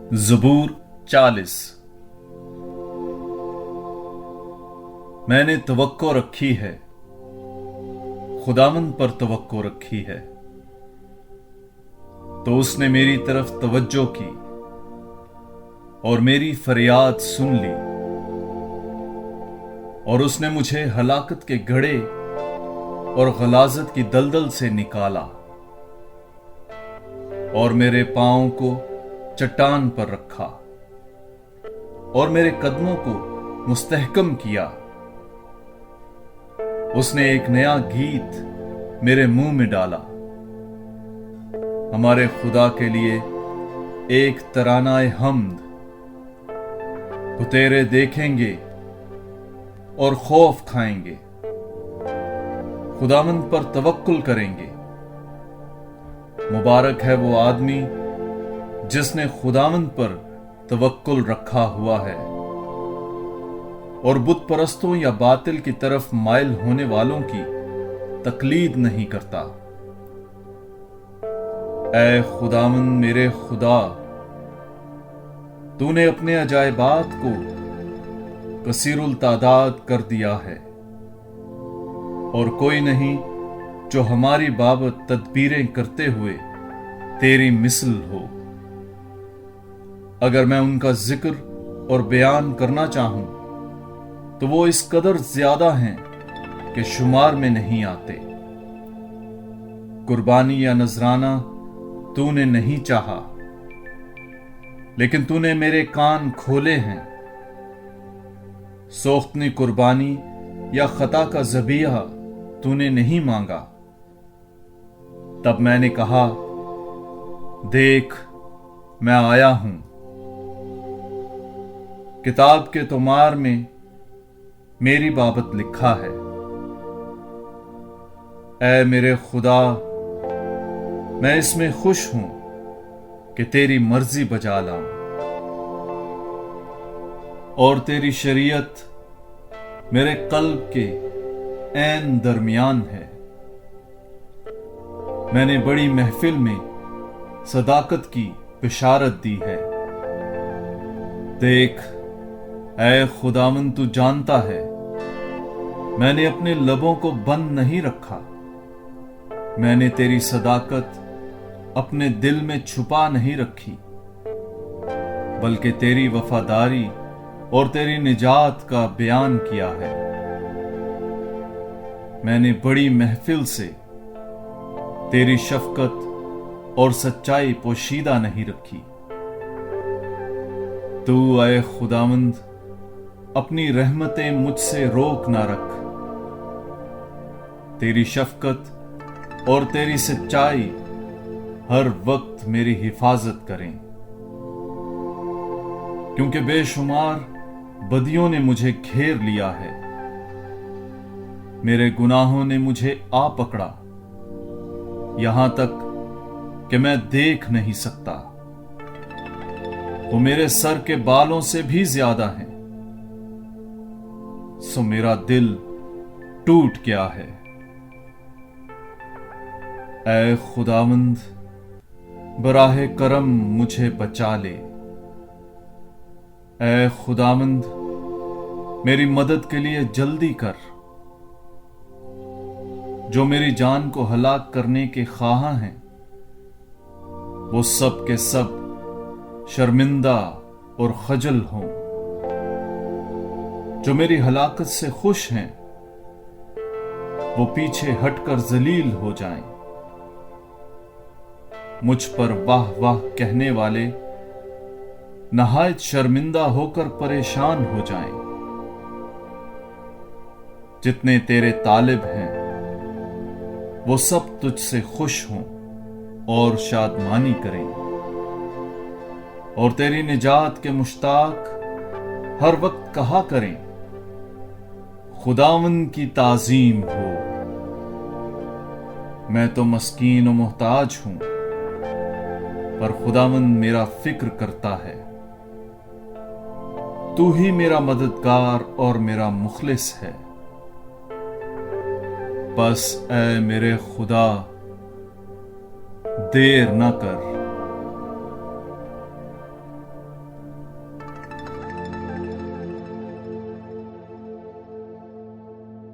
ज़बूर 40। मैंने तवक्को रखी है, खुदावंद पर तवक्को रखी है, तो उसने मेरी तरफ तवज्जो की और मेरी फरियाद सुन ली। और उसने मुझे हलाकत के घड़े और गलाजत की दलदल से निकाला और मेरे पांव को चट्टान पर रखा और मेरे कदमों को मुस्तहकम किया। उसने एक नया गीत मेरे मुंह में डाला, हमारे खुदा के लिए एक तरानाए हम्द। वो तेरे देखेंगे और खौफ खाएंगे, खुदावंद पर तवक्कुल करेंगे। मुबारक है वो आदमी जिसने खुदावंद पर तवक्कुल रखा हुआ है और बुत परस्तों या बातिल की तरफ माइल होने वालों की तकलीद नहीं करता। ऐ खुदावंद मेरे खुदा, तूने अपने अजायबात को कसीरुल तादाद कर दिया है और कोई नहीं जो हमारी बाबत तदबीरें करते हुए तेरी मिसल हो। अगर मैं उनका जिक्र और बयान करना चाहूं तो वो इस कदर ज्यादा हैं कि शुमार में नहीं आते। कुर्बानी या नजराना तूने नहीं चाहा, लेकिन तूने मेरे कान खोले हैं। सोख्तनी कुर्बानी या खता का ज़बीहा तूने नहीं मांगा। तब मैंने कहा, देख मैं आया हूं। किताब के तोमार में मेरी बाबत लिखा है। ऐ मेरे खुदा, मैं इसमें खुश हूं कि तेरी मर्जी बजा लाऊं और तेरी शरीयत मेरे कल्ब के ऐन दरमियान है। मैंने बड़ी महफिल में सदाकत की बिशारत दी है। देख ऐ खुदावंद, तू जानता है मैंने अपने लबों को बंद नहीं रखा। मैंने तेरी सदाकत अपने दिल में छुपा नहीं रखी, बल्कि तेरी वफादारी और तेरी निजात का बयान किया है। मैंने बड़ी महफिल से तेरी शफकत और सच्चाई पोशीदा नहीं रखी। तू ऐ खुदावंद अपनी रहमतें मुझसे रोक ना रख। तेरी शफकत और तेरी सच्चाई हर वक्त मेरी हिफाजत करें, क्योंकि बेशुमार बदियों ने मुझे घेर लिया है। मेरे गुनाहों ने मुझे आ पकड़ा, यहां तक कि मैं देख नहीं सकता। वो मेरे सर के बालों से भी ज्यादा हैं, सो मेरा दिल टूट गया है। ऐ खुदावंद, बराहे करम मुझे बचा ले। ऐ खुदावंद, मेरी मदद के लिए जल्दी कर। जो मेरी जान को हलाक करने के ख्वाह हैं, वो सब के सब शर्मिंदा और खजल हों। जो मेरी हलाकत से खुश हैं, वो पीछे हटकर जलील हो जाएं। मुझ पर वाह वाह कहने वाले नहायत शर्मिंदा होकर परेशान हो जाएं। जितने तेरे तालिब हैं, वो सब तुझसे खुश हों और शादमानी करें, और तेरी निजात के मुश्ताक हर वक्त कहा करें, खुदावंद की ताजीम हो। मैं तो मस्कीन और मोहताज हूं, पर खुदावंद मेरा फिक्र करता है। तू ही मेरा मददगार और मेरा मुखलिस है। बस ऐ मेरे खुदा, देर न कर।